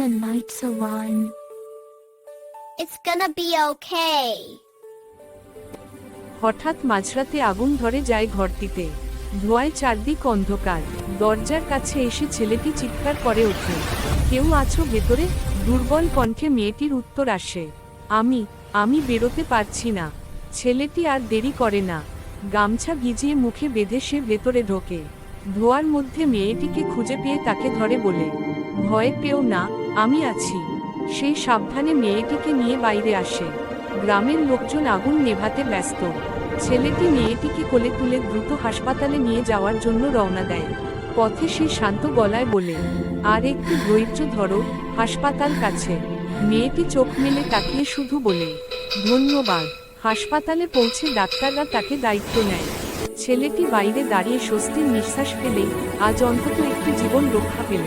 the lights on. It's gonna be okay. হঠাৎ মাঝরাতে আগুন ধরে যায় ঘরটিতে। ধোঁয়ায় চারদিক অন্ধকার। দরজার কাছে এসে ছেলেটি চিৎকার করে ওঠে, কেউ আছো ভেতরে? দুর্বল কণ্ঠে মেয়েটির উত্তর আসে, আমি বেরোতে পারছি না। ছেলেটি আর দেরি করে না, গামছা ভিজিয়ে মুখে বেঁধে সে ভেতরে ঢোকে। ধোঁয়ার মধ্যে মেয়েটিকে খুঁজে পেয়ে তাকে ধরে বলে, ভয় পেও না, আমি আছি। সেই সাবধানে মেয়েটিকে নিয়ে বাইরে আসে। গ্রামের লোকজন আগুন নেভাতে ব্যস্ত। ছেলেটি মেয়েটিকে কোলে তুলে দ্রুত হাসপাতালে নিয়ে যাওয়ার জন্য রওনা দেয়। পথে সে শান্ত গলায় বলে, আর একটু ধৈর্য ধরো, হাসপাতাল কাছে। মেয়েটি চোখ মেলে তাকিয়ে শুধু বলে, ধন্যবাদ। হাসপাতালে পৌঁছে ডাক্তাররা তাকে দায়িত্ব নেয়। ছেলেটি বাইরে দাঁড়িয়ে স্বস্তির নিঃশ্বাস ফেলে, আজ অন্তত একটি জীবন রক্ষা পেল।